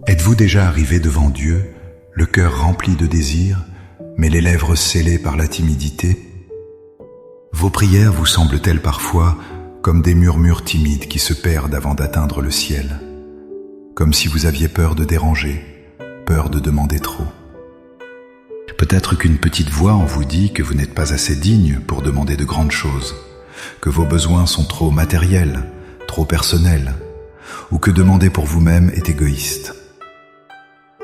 Êtes-vous déjà arrivé devant Dieu, le cœur rempli de désirs, mais les lèvres scellées par la timidité? Vos prières vous semblent-elles parfois comme des murmures timides qui se perdent avant d'atteindre le ciel, comme si vous aviez peur de déranger, peur de demander trop? Peut-être qu'une petite voix en vous dit que vous n'êtes pas assez digne pour demander de grandes choses, que vos besoins sont trop matériels, trop personnels, ou que demander pour vous-même est égoïste.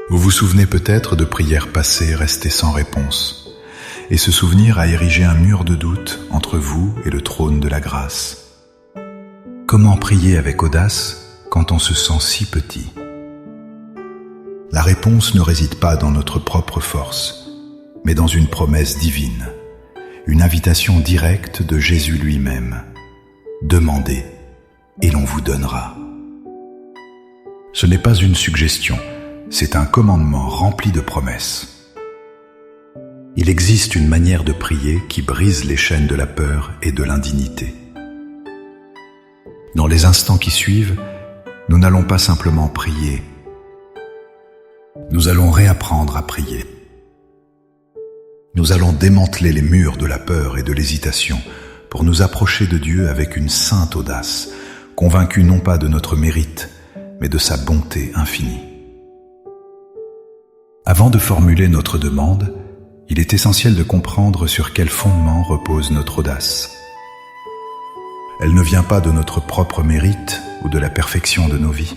Vous vous souvenez peut-être de prières passées restées sans réponse, et ce souvenir a érigé un mur de doute entre vous et le trône de la grâce. Comment prier avec audace quand on se sent si petit? La réponse ne réside pas dans notre propre force, mais dans une promesse divine, une invitation directe de Jésus lui-même. Demandez, et l'on vous donnera. Ce n'est pas une suggestion, c'est un commandement rempli de promesses. Il existe une manière de prier qui brise les chaînes de la peur et de l'indignité. Dans les instants qui suivent, nous n'allons pas simplement prier, nous allons réapprendre à prier. Nous allons démanteler les murs de la peur et de l'hésitation pour nous approcher de Dieu avec une sainte audace, convaincus non pas de notre mérite, mais de sa bonté infinie. Avant de formuler notre demande, il est essentiel de comprendre sur quel fondement repose notre audace. Elle ne vient pas de notre propre mérite ou de la perfection de nos vies.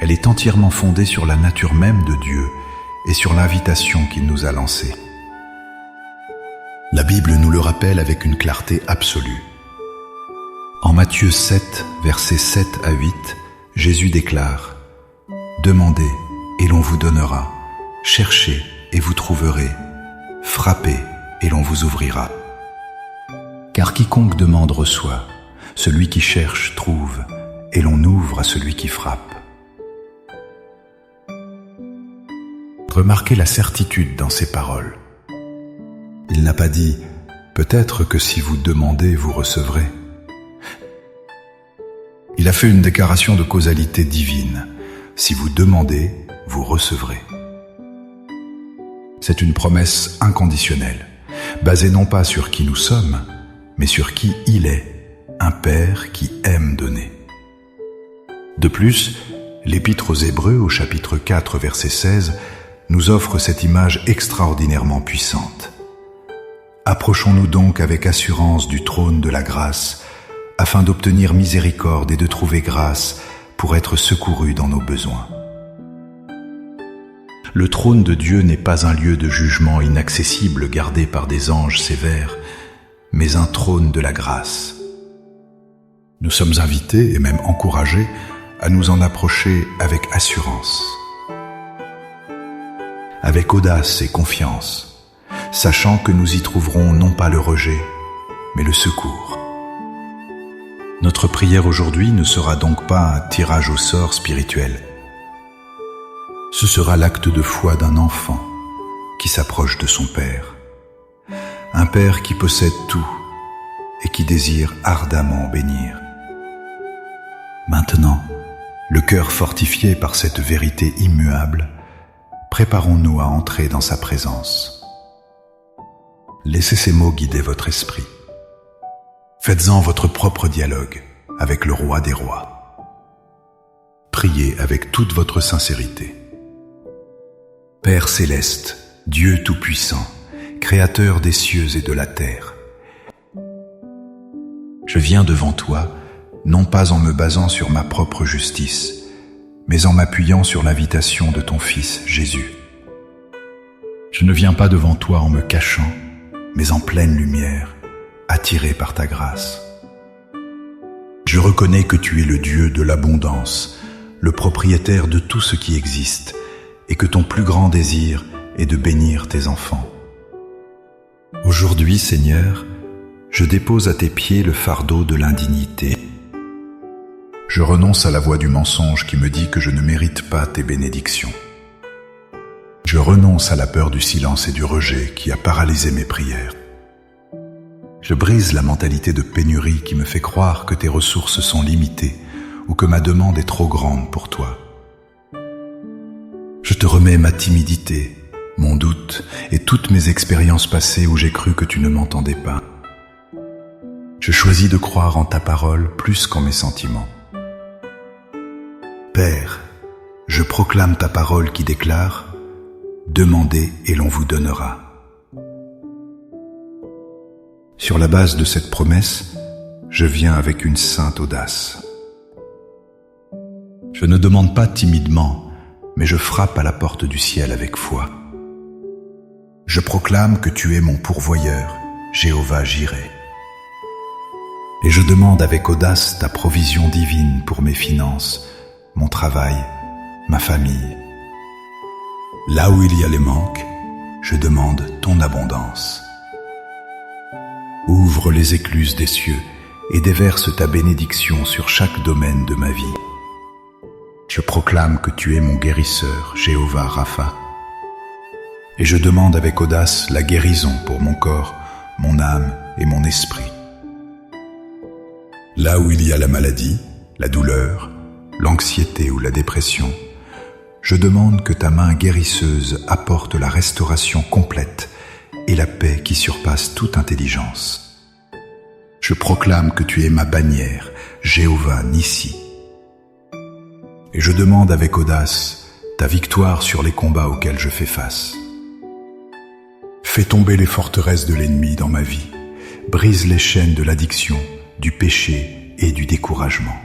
Elle est entièrement fondée sur la nature même de Dieu et sur l'invitation qu'il nous a lancée. La Bible nous le rappelle avec une clarté absolue. En Matthieu 7, versets 7 à 8, Jésus déclare « Demandez et l'on vous donnera, cherchez et vous trouverez, frappez et l'on vous ouvrira. Car quiconque demande reçoit, celui qui cherche trouve, et l'on ouvre à celui qui frappe. » Remarquez la certitude dans ces paroles. Il n'a pas dit « Peut-être que si vous demandez, vous recevrez ». Il a fait une déclaration de causalité divine. Si vous demandez, vous recevrez. C'est une promesse inconditionnelle, basée non pas sur qui nous sommes, mais sur qui il est, un Père qui aime donner. De plus, l'Épître aux Hébreux au chapitre 4, verset 16, nous offre cette image extraordinairement puissante. Approchons-nous donc avec assurance du trône de la grâce, afin d'obtenir miséricorde et de trouver grâce pour être secourus dans nos besoins. Le trône de Dieu n'est pas un lieu de jugement inaccessible gardé par des anges sévères, mais un trône de la grâce. Nous sommes invités et même encouragés à nous en approcher avec assurance, avec audace et confiance, sachant que nous y trouverons non pas le rejet, mais le secours. Notre prière aujourd'hui ne sera donc pas un tirage au sort spirituel. Ce sera l'acte de foi d'un enfant qui s'approche de son Père. Un Père qui possède tout et qui désire ardemment bénir. Maintenant, le cœur fortifié par cette vérité immuable, préparons-nous à entrer dans sa présence. Laissez ces mots guider votre esprit. Faites-en votre propre dialogue avec le Roi des rois. Priez avec toute votre sincérité. Père céleste, Dieu tout-puissant, Créateur des cieux et de la terre, je viens devant toi, non pas en me basant sur ma propre justice, mais en m'appuyant sur l'invitation de ton Fils Jésus. Je ne viens pas devant toi en me cachant, mais en pleine lumière, attiré par ta grâce. Je reconnais que tu es le Dieu de l'abondance, le propriétaire de tout ce qui existe, et que ton plus grand désir est de bénir tes enfants. Aujourd'hui, Seigneur, je dépose à tes pieds le fardeau de l'indignité. Je renonce à la voix du mensonge qui me dit que je ne mérite pas tes bénédictions. Je renonce à la peur du silence et du rejet qui a paralysé mes prières. Je brise la mentalité de pénurie qui me fait croire que tes ressources sont limitées ou que ma demande est trop grande pour toi. te remets ma timidité, mon doute et toutes mes expériences passées où j'ai cru que tu ne m'entendais pas. Je choisis de croire en ta parole plus qu'en mes sentiments. Père, je proclame ta parole qui déclare « Demandez et l'on vous donnera ». Sur la base de cette promesse, je viens avec une sainte audace. Je ne demande pas timidement, mais je frappe à la porte du ciel avec foi. Je proclame que tu es mon pourvoyeur, Jéhovah Jireh. Et je demande avec audace ta provision divine pour mes finances, mon travail, ma famille. Là où il y a les manques, je demande ton abondance. Ouvre les écluses des cieux et déverse ta bénédiction sur chaque domaine de ma vie. Je proclame que tu es mon guérisseur, Jéhovah Rapha. Et je demande avec audace la guérison pour mon corps, mon âme et mon esprit. Là où il y a la maladie, la douleur, l'anxiété ou la dépression, je demande que ta main guérisseuse apporte la restauration complète et la paix qui surpasse toute intelligence. Je proclame que tu es ma bannière, Jéhovah Nissi. Et je demande avec audace ta victoire sur les combats auxquels je fais face. Fais tomber les forteresses de l'ennemi dans ma vie, brise les chaînes de l'addiction, du péché et du découragement.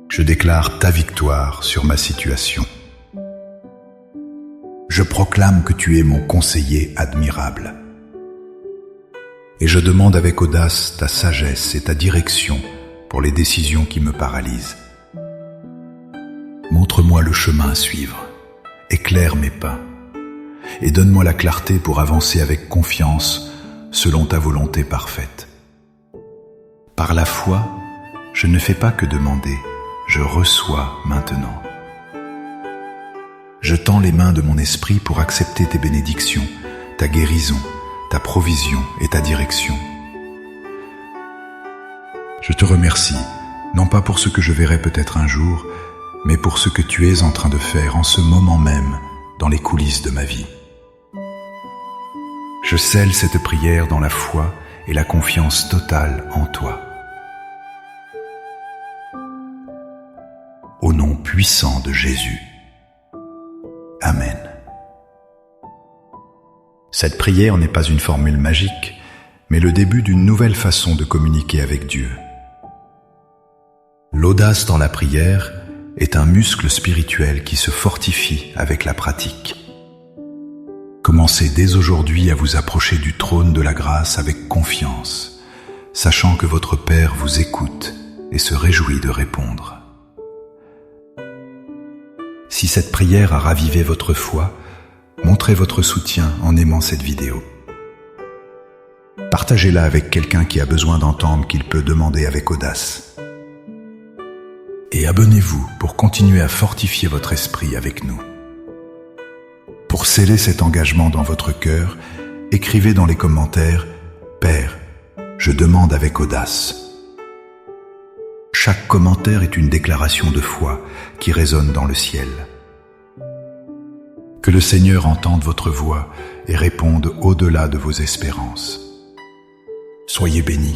Je déclare ta victoire sur ma situation. Je proclame que tu es mon conseiller admirable. Et je demande avec audace ta sagesse et ta direction pour les décisions qui me paralysent. Montre-moi le chemin à suivre, éclaire mes pas, et donne-moi la clarté pour avancer avec confiance selon ta volonté parfaite. Par la foi, je ne fais pas que demander, je reçois maintenant. Je tends les mains de mon esprit pour accepter tes bénédictions, ta guérison, ta provision et ta direction. Je te remercie, non pas pour ce que je verrai peut-être un jour, mais pour ce que tu es en train de faire en ce moment même dans les coulisses de ma vie. Je scelle cette prière dans la foi et la confiance totale en toi. Au nom puissant de Jésus. Amen. Cette prière n'est pas une formule magique, mais le début d'une nouvelle façon de communiquer avec Dieu. L'audace dans la prière est un muscle spirituel qui se fortifie avec la pratique. Commencez dès aujourd'hui à vous approcher du trône de la grâce avec confiance, sachant que votre Père vous écoute et se réjouit de répondre. Si cette prière a ravivé votre foi, montrez votre soutien en aimant cette vidéo. Partagez-la avec quelqu'un qui a besoin d'entendre qu'il peut demander avec audace. Et abonnez-vous pour continuer à fortifier votre esprit avec nous. Pour sceller cet engagement dans votre cœur, écrivez dans les commentaires « Père, je demande avec audace ». Chaque commentaire est une déclaration de foi qui résonne dans le ciel. Que le Seigneur entende votre voix et réponde au-delà de vos espérances. Soyez bénis.